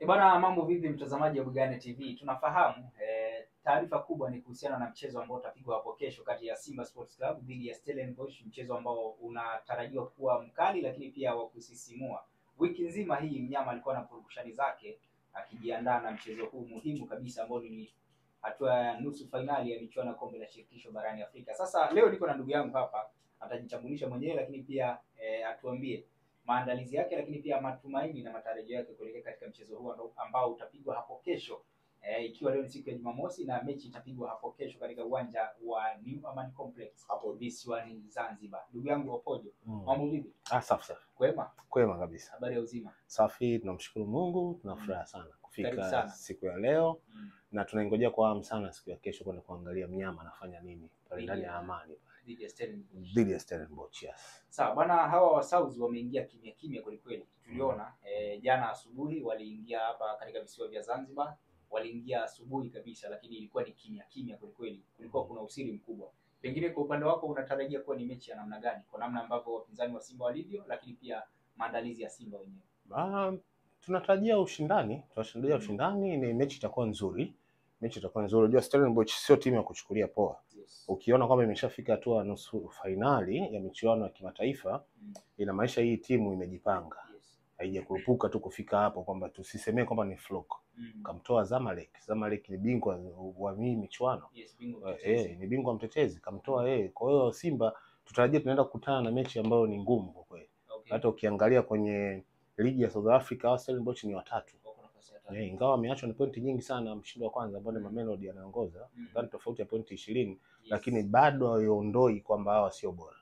Bwana, mambo vipi mtazamaji wa Bugane TV? Tunafahamu taarifa kubwa ni kuhusiana na mchezo ambao utapigwa hapo kesho kati ya Simba Sports Club dhidi ya Stellenbosch, mchezo ambao unatarajiwa kuwa mkali lakini pia wa kusisimua. Wiki nzima hii mnyama alikuwa na purukushani zake akijiandaa na mchezo huu muhimu kabisa ambao ni hatua ya nusu fainali ya michuano ya kombe la shirikisho barani Afrika. Sasa leo niko na ndugu yangu hapa, atajitambulisha mwenyewe lakini pia atuambie maandalizi yake lakini pia matumaini na matarajio yake kuelekea katika mchezo huu ambao utapigwa hapo kesho. Ikiwa leo ni siku ya Jumamosi na mechi itapigwa hapo kesho katika uwanja wa New Amaan Complex hapo visiwani Zanzibar. Ndugu yangu Opojo, mambo vipi? Safi. Kwema? Kwema kabisa. Habari ya uzima? Safi, tunamshukuru Mungu, tunafurahi sana kufika siku ya leo. Na tunaingojea kwa hamu sana siku ya kesho kwenda kuangalia mnyama anafanya nini pale ndani ya Amani dhidi ya Stellenbosch. Yes. Sawa bwana, hawa wa South wameingia kimya kimya kweli. Tuliona jana asubuhi waliingia hapa katika visiwa vya Zanzibar, waliingia asubuhi kabisa, lakini ilikuwa ni kimya kweli. Kulikuwa kuna usiri mkubwa. Pengine kwa upande wako unatarajia kuwa ni mechi ya namna gani, kwa namna ambavyo wapinzani wa Simba walivyo, lakini pia maandalizi ya Simba wenyewe? Tunatarajia ushindani, ni mechi itakuwa nzuri. Unajua Stellenbosch sio timu ya kuchukulia poa. Yes. Ukiona kwamba imeshafika hatua nusu fainali ya michuano ya kimataifa, inamaanisha hii timu imejipanga. Yes. Haijakurupuka tu kufika hapo, kwamba tusisemee kwamba ni flop. Kamtoa Zamalek ni bingwa wa hii michuano. Yes, bingwa ni bingwa mtetezi, kamtoa yeye. Kwa hiyo Simba tutarajia tunaenda kukutana na mechi ambayo ni ngumu kwa kweli. Okay. Hata ukiangalia kwenye ligi ya South Africa, Stellenbosch ni watatu. Ingawa ameachwa na pointi nyingi sana, mshindi wa kwanza ambao ni Mamelodi anaongoza, ndani tofauti ya pointi 20, lakini bado haiondoi kwamba hawa sio bora.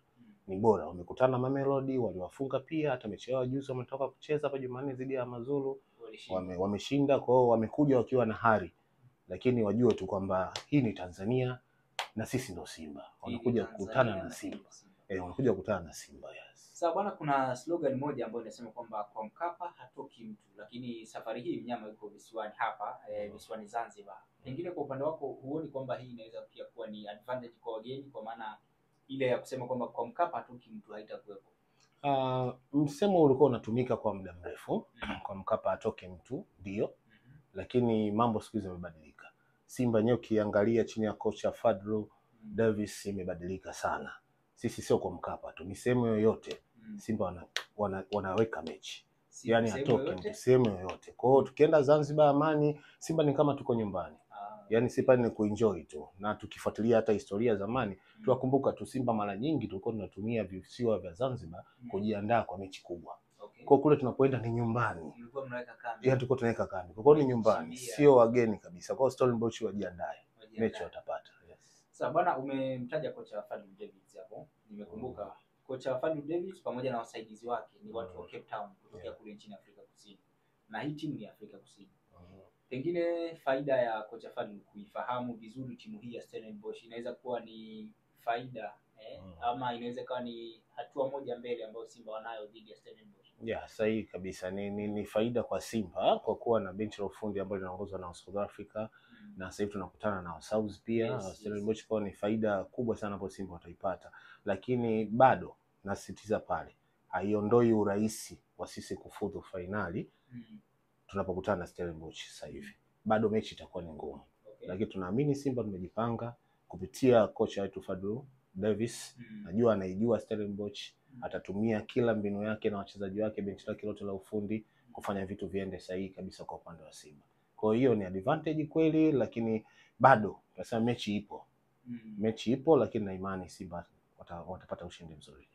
Ni bora. Wamekutana na Mamelodi, waliwafunga pia, hata mechi yao juzi wametoka kucheza hapa Jumanne dhidi ya Mazulu, wameshinda. Kwa hiyo wamekuja wakiwa na hari. Lakini wajue tu kwamba hii ni Tanzania na sisi ndio Simba. Wanakuja kukutana na Simba. Wanakuja kukutana na Simba. Yes. Sasa bwana, kuna slogan moja ambayo inasema kwamba kwa Mkapa hatoki mtu, lakini safari hii mnyama yuko visiwani hapa, visiwani Zanzibar. Pengine kwa upande wako huoni kwamba hii inaweza pia kuwa ni advantage kwa wageni, kwa maana ile ya kusema kwamba kwa Mkapa hatoki mtu haitakuwepo? Msemo ulikuwa unatumika kwa muda mrefu, kwa Mkapa hatoki mtu, ndio. Lakini mambo siku hizi yamebadilika. Simba yenyewe ukiangalia chini ya kocha Fadlu Davis imebadilika sana. Sisi sio kwa Mkapa tu, ni sehemu yoyote Simba wanaweka mechi. Yaani hatoki mtu sehemu yoyote. Kwa hiyo tukienda Zanzibar Amani, Simba ni kama tuko nyumbani. Yaani Simba ni kuenjoy tu. Na tukifuatilia hata historia zamani, tunakumbuka tu Simba mara nyingi tulikuwa tunatumia visiwa vya Zanzibar kujiandaa kwa mechi kubwa. Okay. Kwa kule tunapoenda ni nyumbani. Tulikuwa tunaweka kambi. Tulikuwa tunaweka kambi. Kwa hiyo ni nyumbani, sio wageni kabisa. Kwa hiyo Stellenbosch wajiandae. Mechi watapata. Yes. Sasa bwana, umemtaja kocha Fadlu Davis hapo. Nimekumbuka kocha Fadlu Davis pamoja na wasaidizi wake ni watu wa Cape Town kutoka kule nchini Afrika Kusini. Na hii timu ni Afrika Kusini. Pengine faida ya kocha Fadlu kuifahamu vizuri timu hii ya Stellenbosch inaweza kuwa ni faida ama inaweza kuwa ni hatua moja mbele ambayo Simba wanayo dhidi ya Stellenbosch? Sahihi kabisa. Ni faida kwa Simba kwa kuwa na benchi la ufundi ambalo linaongozwa na South Africa, na sasa hivi tunakutana na South pia. Stellenbosch kwa ni faida kubwa sana kwa Simba wataipata, lakini bado nasisitiza pale, haiondoi urahisi wa sisi kufuzu finali. Tunapokutana na Stellenbosch sasa hivi bado mechi itakuwa ni ngumu. Okay. Lakini tunaamini Simba tumejipanga kupitia kocha wetu Fadlu Davis. Najua anaijua Stellenbosch, atatumia kila mbinu yake na wachezaji wake, benchi lake lote la ufundi kufanya vitu viende sahihi kabisa kwa upande wa Simba. Kwa hiyo ni advantage kweli, lakini bado tunasema mechi ipo. Mechi ipo, lakini na imani Simba watapata ushindi mzuri.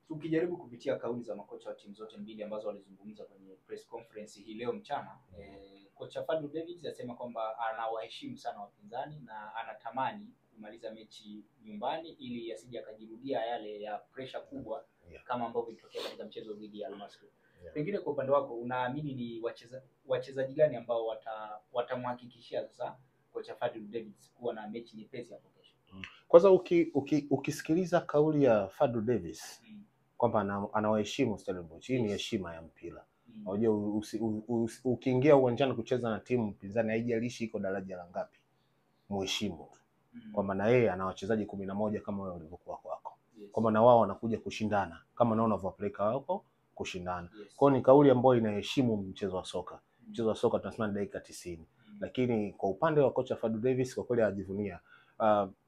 Tukijaribu kupitia kauli za makocha wa timu zote mbili ambazo walizungumza kwenye press conference hii leo mchana, kocha Fadlu Davis anasema kwamba anawaheshimu sana wapinzani na anatamani kumaliza mechi nyumbani ili asije akajirudia yale ya pressure kubwa kama ambavyo ilitokea katika mchezo dhidi ya Al Masry. Pengine kwa upande wako unaamini ni wachezaji gani ambao watamhakikishia sasa kocha Fadlu Davis kuwa na mechi nyepesi hapo kesho? Kwanza ukisikiliza kauli ya Fadlu Davis kwamba anawaheshimu Stellenbosch, hii ni heshima ya mpira. Unajua ukiingia uwanjani kucheza na timu pinzani, haijalishi iko daraja la ngapi, muheshimu tu. Kwamba na yeye ana wachezaji 11 kama wewe ulivyokuwa kwako. Kwamba na wao wanakuja kushindana kama naona unavyowapeleka wako kushindana. Kwa hiyo ni kauli ambayo inaheshimu mchezo wa soka. Mchezo wa soka tunasema ni dakika 90. Lakini kwa upande wa kocha Fadlu Davis kwa kweli anajivunia.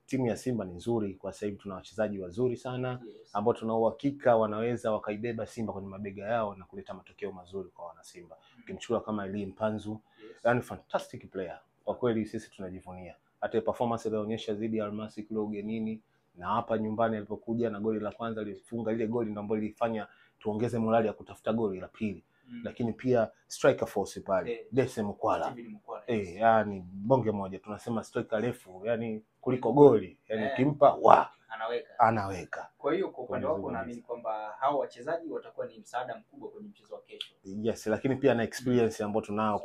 Timu ya Simba ni nzuri kwa sasa hivi, tuna wachezaji wazuri sana ambao tuna uhakika wanaweza wakaibeba Simba kwenye mabega yao na kuleta matokeo mazuri kwa wana Simba. Ukimchukua kama Elie Mpanzu, yani fantastic player. Kwa kweli sisi tunajivunia. Hata performance aliyoonyesha dhidi ya Almasi kule ugenini na hapa nyumbani alipokuja na goli la kwanza alifunga, ile goli ndio ambayo ilifanya tuongeze morali ya kutafuta goli la pili. Lakini pia striker force pale Dese Mukwala. Yani bonge moja tunasema striker refu, yani kuliko goli, yani kimpa anaweka. Kwa hiyo kwa upande wako naamini kwamba hao wachezaji watakuwa ni msaada mkubwa kwenye mchezo wa kesho. Yes, lakini pia na experience ambayo tunao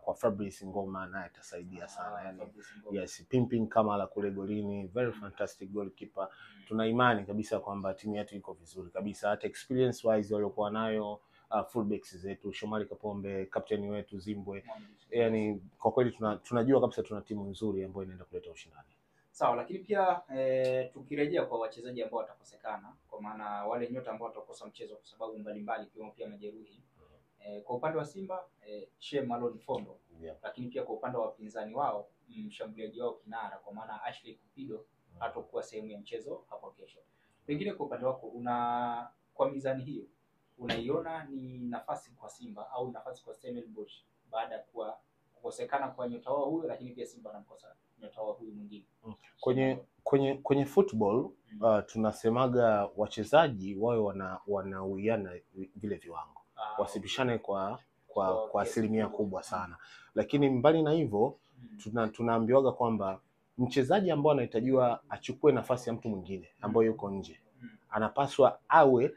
kwa Fabrice Ngoma naye atasaidia sana. Yani yes, Pimping kama la kule golini, very fantastic goalkeeper. Tuna imani kabisa kwamba timu yetu iko vizuri kabisa, hata experience wise waliokuwa nayo fullbacks zetu Shomari Kapombe, captain wetu Zimbwe. Yani kwa kweli tunajua kabisa tuna timu nzuri ambayo inaenda kuleta ushindani. Sawa, lakini pia tukirejea kwa wachezaji ambao watakosekana, kwa maana wale nyota ambao watakosa mchezo kwa sababu mbalimbali ikiwemo pia majeruhi. Kwa upande wa Simba Sheikh Malone Fondo, lakini pia kwa upande wa wapinzani wao mshambuliaji wao kinara kwa maana Ashley Kupido hatakuwa sehemu ya mchezo hapo kesho. Pengine kwa upande wako kwa mizani hiyo unaiona ni nafasi kwa Simba au nafasi kwa Stellenbosch baada ya kukosekana kwa nyota wao huyo, lakini pia Simba anamkosa nyota wao huyu mwingine? Kwenye football tunasemaga wachezaji wao wanauiana vile viwango, wasibishane kwa asilimia kubwa sana. Lakini mbali na hivyo tunaambiwaga kwamba mchezaji ambao anahitajiwa achukue nafasi ya mtu mwingine ambaye yuko nje anapaswa awe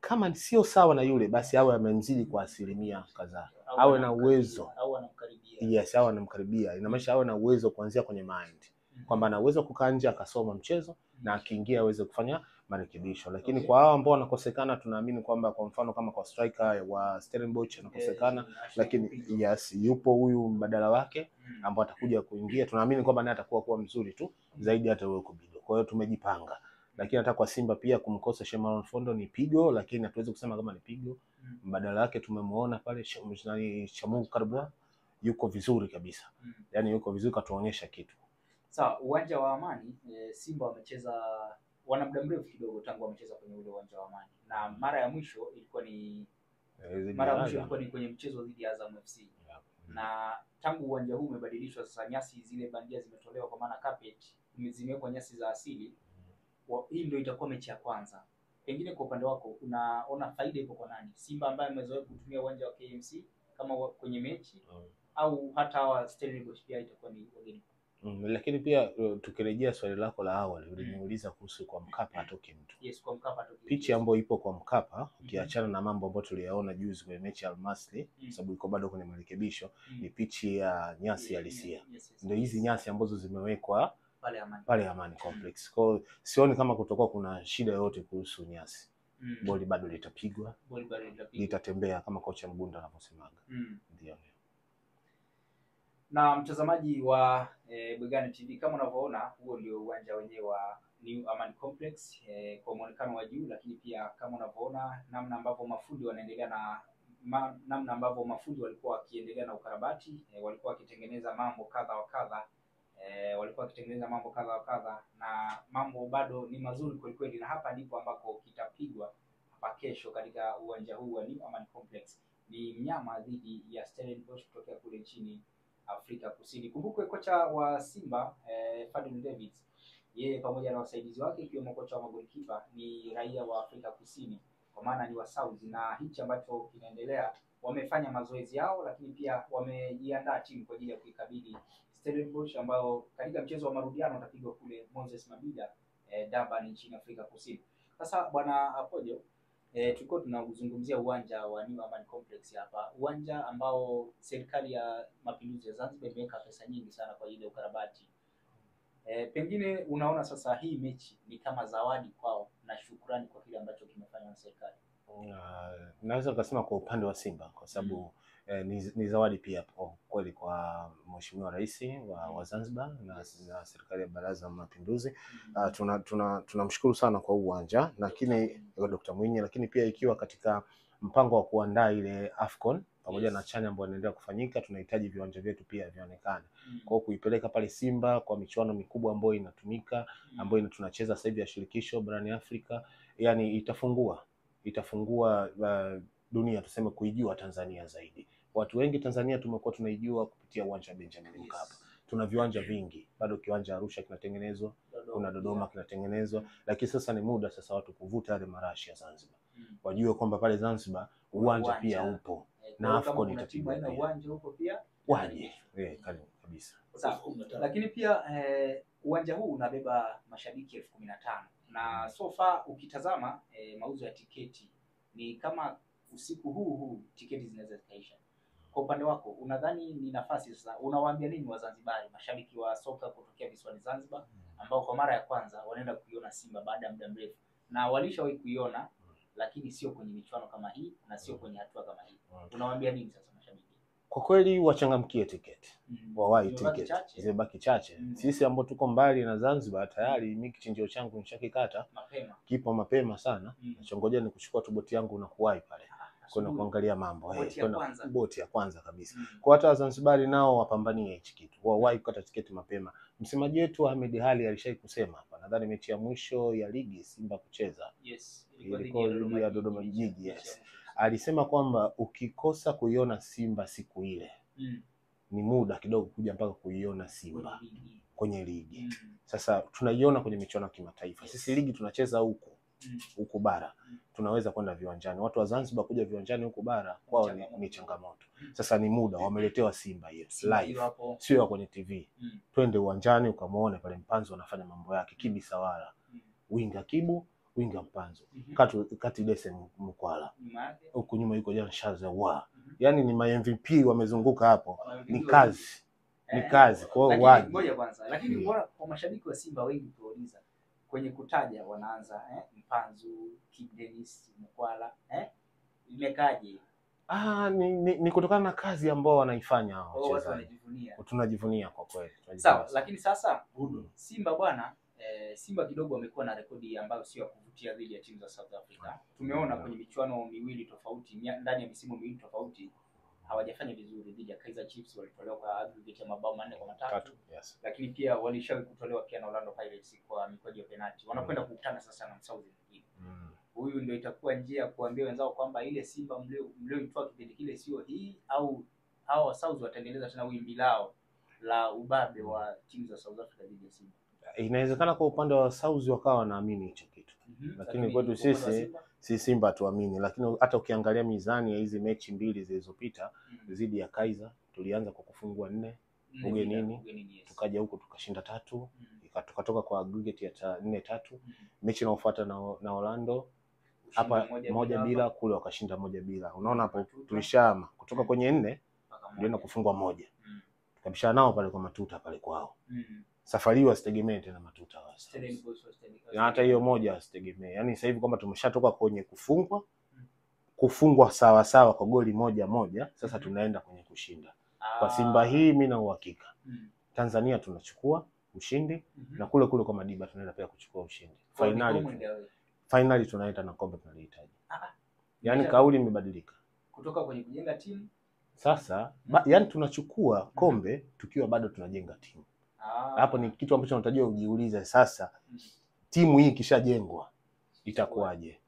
kama sio sawa na yule, basi awe amemzidi kwa asilimia kadhaa, awe na uwezo au anamkaribia. Yes, awe anamkaribia. Inamaanisha awe na uwezo kuanzia kwenye mind, kwamba ana uwezo kukaa nje akasoma mchezo na akiingia aweze kufanya marekebisho. Lakini kwa hao ambao wanakosekana, tunaamini kwamba kwa mfano kama kwa striker wa Stellenbosch anakosekana, lakini yes, yupo huyu mbadala wake ambao atakuja kuingia, tunaamini kwamba naye atakuwa mzuri tu zaidi hata wewe Kubido. Kwa hiyo tumejipanga. Lakini hata kwa Simba pia kumkosa Sheikh Malone Fondo ni pigo, lakini hatuwezi kusema kama ni pigo. Mbadala wake tumemuona pale Shamu Karabwa yuko vizuri kabisa. Yani yuko vizuri, katuonyesha kitu. Sawa, uwanja wa Amani Simba wamecheza wana muda mrefu kidogo tangu wamecheza kwenye ule uwanja wa Amani. Na mara ya mwisho ilikuwa ni kwenye mchezo dhidi ya Azam FC. Na tangu uwanja huu umebadilishwa sasa, nyasi zile bandia zimetolewa kwa maana carpet zimewekwa nyasi za asili. Hii ndio itakuwa mechi ya kwanza. Pengine kwa upande wako unaona faida ipo kwa nani? Simba ambaye amezoea kutumia uwanja wa KMC kama kwenye mechi au hata wa Stellenbosch pia itakuwa ni wageni? Lakini pia tukirejea swali lako la awali uliniuliza kuhusu kwa Mkapa atoke mtu. Yes, kwa Mkapa atoke. Pichi ambayo ipo kwa Mkapa ukiachana na mambo ambayo tuliyaona juzi kwenye mechi ya Almasri, sababu iko bado kwenye marekebisho, ni pichi ya nyasi halisia. Ndio hizi nyasi ambazo zimewekwa pale Amani Complex. Kwa hiyo sioni kama kutokuwa kuna shida yoyote kuhusu nyasi. Boli bado litapigwa, litatembea kama kocha Mgunda anavyosemaga. Ndio. Na mtazamaji wa Bugani TV, kama unavyoona huo ndio uwanja wenyewe wa New Amani Complex kwa muonekano wa juu, lakini pia kama unavyoona namna ambavyo mafundi wanaendelea na namna ambavyo mafundi walikuwa wakiendelea na ukarabati, walikuwa wakitengeneza mambo kadha wa kadha, na mambo bado ni mazuri kweli kweli, na hapa ndipo ambako kitapigwa hapa kesho katika uwanja huu wa New Amani Complex. Ni mnyama dhidi ya Stellenbosch kutoka kule nchini Afrika Kusini. Kumbukwe kocha wa Simba Fadlu Davis, yeye pamoja na wasaidizi wake ikiwemo kocha wa magolikipa ni raia wa Afrika Kusini, kwa maana ni wa South, na hichi ambacho kinaendelea wamefanya mazoezi yao, lakini pia wamejiandaa timu kwa ajili ya kuikabili Stellenbosch ambao katika mchezo wa marudiano utapigwa kule Moses Mabhida Durban nchini Afrika Kusini. Sasa bwana Apojo, tulikuwa tunazungumzia uwanja wa New Amani Complex hapa, uwanja ambao serikali ya Mapinduzi ya Zanzibar imeweka pesa nyingi sana kwa ajili ya ukarabati. Pengine unaona sasa hii mechi ni kama zawadi kwao na shukrani kwa kile ambacho kimefanywa na serikali? Naweza kusema kwa upande wa Simba kwa sababu ni zawadi pia kwa kweli kwa Mheshimiwa Rais wa Zanzibar na serikali ya Baraza la Mapinduzi. Tunamshukuru sana kwa uwanja, lakini Dr. Mwinyi, lakini pia ikiwa katika mpango wa kuandaa ile AFCON pamoja na chanya ambayo inaendelea kufanyika, tunahitaji viwanja vyetu pia vionekane. Kwa kuipeleka pale Simba kwa michuano mikubwa ambayo inatumika, ambayo tunacheza sasa hivi ya shirikisho barani Afrika, yani itafungua dunia tuseme kuijua Tanzania zaidi. Watu wengi Tanzania tumekuwa tunaijua kupitia uwanja wa Benjamin Mkapa. Tuna viwanja vingi, bado kiwanja Arusha kinatengenezwa, kuna Dodoma kinatengenezwa, lakini sasa ni muda sasa watu kuvuta yale marashi ya Zanzibar. Wajue kwamba pale Zanzibar uwanja pia upo. Na AFCON itapigwa pia. Uwanja huko pia waje. Kabisa. Sawa. Lakini pia uwanja huu unabeba mashabiki 15,000 na so far ukitazama mauzo ya tiketi ni kama usiku huu tiketi zinaweza zikaisha. Kwa upande wako unadhani ni nafasi sasa, unawaambia nini Wazanzibari, mashabiki wa soka kutokea visiwani Zanzibar ambao kwa mara ya kwanza wanaenda kuiona Simba baada ya muda mrefu na walishawahi kuiona lakini sio kwenye michuano kama hii na sio kwenye hatua kama hii, unawaambia nini sasa mashabiki? Kwa kweli wachangamkie tiketi, wawahi tiketi, zibaki chache. Sisi ambao tuko mbali na Zanzibar tayari mimi kichinjio changu nishakikata mapema, kipo mapema sana. Nachongoja ni kuchukua tu boti yangu na kuwahi pale kuna kuangalia mambo kuna boti ya kwanza kabisa. Kwa hata Wazanzibari nao wapambanie hichi kitu, wawahi kukata tiketi mapema. Msemaji wetu Ahmed Hali alishai kusema hapa, nadhani mechi ya mwisho ya ligi Simba kucheza, ilikuwa ligi ya Dodoma Jiji, alisema kwamba ukikosa kuiona Simba siku ile ni muda kidogo kuja mpaka kuiona Simba kwenye ligi. Sasa tunaiona kwenye michuano ya kimataifa. Sisi ligi tunacheza huku bara, tunaweza kwenda viwanjani. Watu wa Zanzibar kuja viwanjani huku bara kwao ni changamoto. Sasa ni muda, wameletewa Simba hiyo live, sio kwenye TV. Twende uwanjani ukamuone pale Mpanzo anafanya mambo yake, Kibi Sawala, winga Kibu, winga Mpanzo, kati Dese Mkwala, huku nyuma yuko Jan Shaza yani ni ma MVP wamezunguka hapo. Ni kazi kwa hiyo waje. Ngoja kwanza, lakini mbona kwa mashabiki wa Simba wengi tuuliza kwenye kutaja wanaanza Mpanzu, Kid Dennis, Mkwala, imekaje? Ni kutokana na kazi ambao wanaifanya hao wachezaji. Tunajivunia kwa kweli. Sawa, lakini sasa Simba bwana, Simba kidogo wamekuwa na rekodi ambayo sio ya kuvutia dhidi ya timu za South Africa. Tumeona kwenye michuano miwili tofauti, ndani ya misimu miwili tofauti hawajafanya vizuri. Dhidi ya Kaizer Chiefs walitolewa kwa aggregate ya mabao 4-3. Yes. Lakini pia walishawahi kutolewa pia na Orlando Pirates kwa mikwaju ya penalty. Wanakwenda kukutana sasa na Msaudi mwingine. Huyu ndio itakuwa njia kuambia wenzao kwamba ile Simba mlioitoa kipindi kile sio hii, au hao South wataendeleza tena wimbi lao la ubabe wa timu za South Africa dhidi ya Simba. Inawezekana kwa upande wa South wakawa wanaamini hicho kitu. Lakini kwetu sisi Simba tuamini. Lakini hata ukiangalia mizani ya hizi mechi mbili zilizopita dhidi ya Kaizer, tulianza kwa kufungwa 4 ugenini, tukaja huko tukashinda 3, tukatoka kwa aggregate ya 4-3. Mechi inayofuata na Orlando hapa 1-0, kule wakashinda 1-0. Unaona hapo tulishama kutoka kwenye 4 ndio kufungwa 1. Tukabishana nao pale kwa matuta pale kwao. Safari wasitegemee tena matuta wasa. Na hata hiyo moja wasitegemee. Yaani sasa hivi kwamba tumeshatoka kwenye kufungwa sawa kwa goli 1-1, sasa tunaenda kwenye kushinda. Kwa Simba hii mimi na uhakika Tanzania tunachukua ushindi na kule kwa Madiba tunaenda pia kuchukua ushindi. Finally tunaenda na kombe tunalihitaji. Yaani kauli imebadilika. Kutoka kwenye kujenga timu sasa yaani tunachukua kombe tukiwa bado tunajenga timu. Hapo ni kitu ambacho unatakiwa ujiulize sasa, timu hii kishajengwa itakuwaje?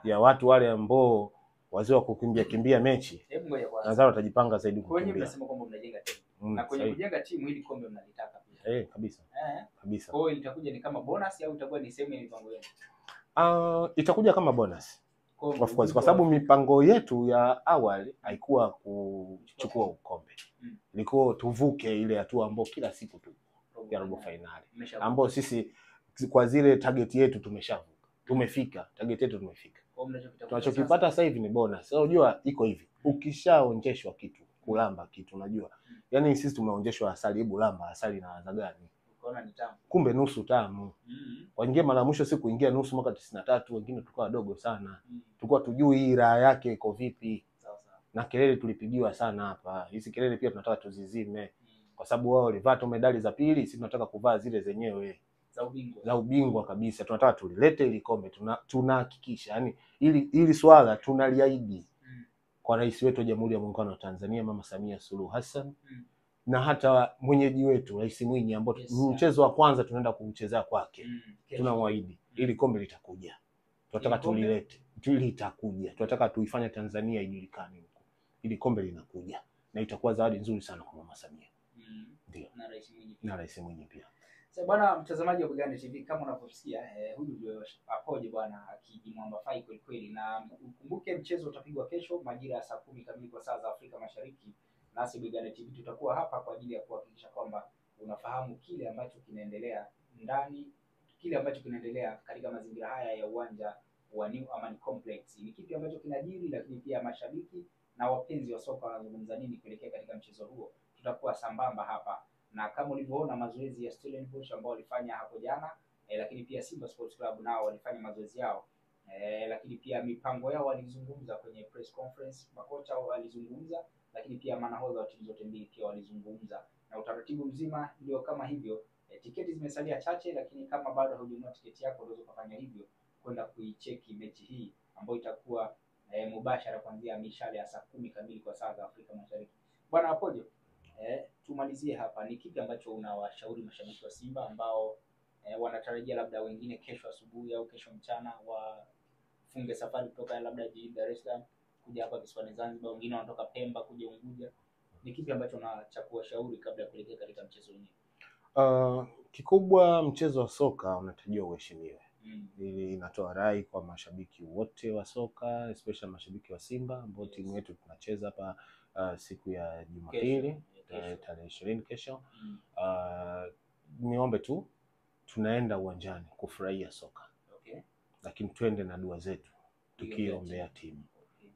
Ya watu wale ambao wazee wa kukimbia mechi, nadhani watajipanga zaidi kukimbia. Kwa nini mnasema kwamba mnajenga timu? Na kwenye kujenga timu ili kombe mnalitaka pia. Kabisa. Kabisa. Kwa hiyo itakuja ni kama bonus au itakuwa ni sehemu ya mipango yenu? Itakuja kama bonus. Of course, kwa sababu mipango yetu ya awali haikuwa kuchukua kombe. Ilikuwa tuvuke ile hatua ambayo kila siku tu ya robo finali. Ambao sisi kwa zile target yetu tumeshavuka. Tumefika, target yetu tumefika. Tunachokipata sasa hivi ni bonus. Sasa unajua iko hivi. Ukishaonjeshwa kitu, kulamba kitu unajua. Yaani sisi tumeonjeshwa asali, hebu lamba asali na ladha gani? Ukaona ni tamu. Kumbe nusu tamu. Waingia mara mwisho siku kuingia nusu mwaka 93, wengine tulikuwa wadogo sana. Tulikuwa tujui hii raha yake iko vipi. Na kelele tulipigiwa sana hapa. Hizi kelele pia tunataka tuzizime. Kwa sababu wao walivaa tu medali za pili, sisi tunataka kuvaa zile zenyewe za ubingwa kabisa. Tunataka tulilete ili kombe, tunahakikisha. Yaani ili swala tunaliahidi kwa rais wetu wa Jamhuri ya Muungano wa Tanzania Mama Samia Suluhu Hassan na hata mwenyeji wetu Rais Mwinyi, ambao mchezo wa kwanza tunaenda kuchezea kwake. Tunamwahidi ili kombe litakuja. Tunataka tulilete, litakuja. Tunataka tuifanye Tanzania ijulikane huko. Ili kombe linakuja na itakuwa zawadi nzuri sana kwa Mama Samia. Ndio. Na Rais Mwinyi pia. Sasa bwana mtazamaji wa Buganda TV, kama unavyosikia huyu ndio Apoje bwana akijimwamba fai kweli kweli, na ukumbuke mchezo utapigwa kesho majira ya saa 10 kamili kwa saa za Afrika Mashariki. Nasi Buganda TV tutakuwa hapa kwa ajili ya kuhakikisha kwamba unafahamu kile ambacho kinaendelea ndani, kile ambacho kinaendelea katika mazingira haya ya uwanja wa New Amani Complex. Ni kipi ambacho kinajiri, lakini pia mashabiki na wapenzi wa soka wanazungumza nini kuelekea katika mchezo huo. Tutakuwa sambamba hapa. Na kama ulivyoona mazoezi ya Stellenbosch ambao walifanya hapo jana, lakini pia Simba Sports Club nao walifanya mazoezi yao, lakini pia mipango yao walizungumza kwenye press conference, makocha walizungumza, lakini pia manahodha wa timu zote mbili pia walizungumza, na utaratibu mzima ndio kama hivyo. Tiketi zimesalia chache, lakini kama bado haujanunua tiketi yako unaweza kufanya hivyo kwenda kuicheki mechi hii ambayo itakuwa mubashara kuanzia mishale ya saa 10 kamili kwa saa za Afrika Mashariki. Bwana Apoje, tumalizie hapa, ni kipi ambacho unawashauri mashabiki wa Simba ambao wanatarajia labda wengine kesho asubuhi au kesho mchana wafunge safari kutoka labda jijini Dar es Salaam kuja hapa visiwani Zanzibar, wengine wanatoka Pemba kuja Unguja, ni kipi ambacho unacha kuwashauri kabla ya kuelekea katika mchezo wenyewe? Kikubwa mchezo wa soka unatakiwa uheshimiwe. Ili inatoa rai kwa mashabiki wote wa soka, especially mashabiki wa Simba ambao timu yetu tunacheza hapa siku ya Jumapili tarehe 20 kesho. Niombe tu tunaenda uwanjani kufurahia soka. Lakini twende na dua zetu tukiombea timu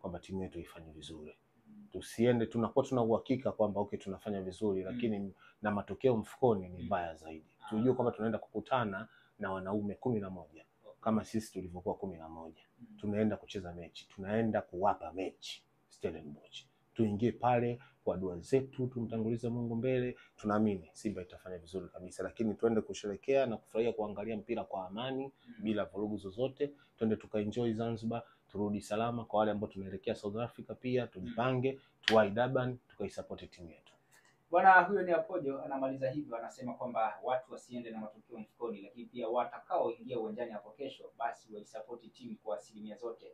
kwamba timu yetu ifanye vizuri. Tusiende tunakuwa tuna uhakika kwamba tunafanya vizuri lakini na matokeo mfukoni ni mbaya zaidi. Tujue kwamba tunaenda kukutana na wanaume 11 kama sisi tulivyokuwa 11. Tunaenda kucheza mechi, tunaenda kuwapa mechi Stellenbosch. Tuingie pale kwa dua zetu, tumtangulize Mungu mbele, tunaamini Simba itafanya vizuri kabisa, lakini twende kusherehekea na kufurahia kuangalia mpira kwa amani bila vurugu zozote. Twende tukaenjoy Zanzibar, turudi salama. Kwa wale ambao tunaelekea South Africa pia tujipange, tuwai Durban tukaisupport timu yetu. Bwana huyo ni Apoje anamaliza hivyo, anasema kwamba watu wasiende na matokeo mfukoni, lakini pia watakaoingia uwanjani hapo kesho basi waisupport timu kwa asilimia zote.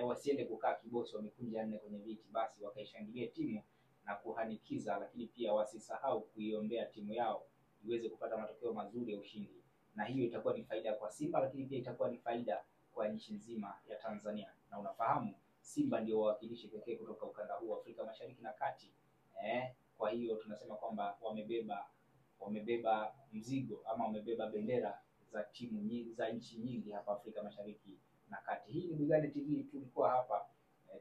Wasiende kukaa kibosi wamekunja nne kwenye viti, basi wakaishangilie timu na kuhanikiza, lakini pia wasisahau kuiombea timu yao iweze kupata matokeo mazuri ya ushindi, na hiyo itakuwa ni faida kwa Simba, lakini pia itakuwa ni faida kwa nchi nzima ya Tanzania. Na unafahamu Simba ndio wawakilishi pekee kutoka ukanda huu Afrika Mashariki na Kati. Kwa hiyo tunasema kwamba wamebeba mzigo ama wamebeba bendera za timu nyingi za nchi nyingi hapa Afrika Mashariki na Kati. Hii ni Buganda TV, tulikuwa hapa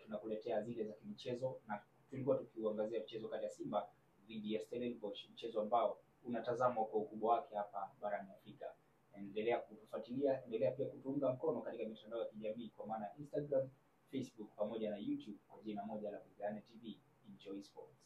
tunakuletea zile za kimichezo, na tulikuwa tukiuangazia mchezo kati ya Simba dhidi ya Stellenbosch, mchezo ambao unatazamwa kwa ukubwa wake hapa barani Afrika. Endelea kutufuatilia, endelea pia kutuunga mkono katika mitandao ya kijamii kwa maana Instagram, Facebook pamoja na YouTube kwa jina moja la Buganda TV. Enjoy sports.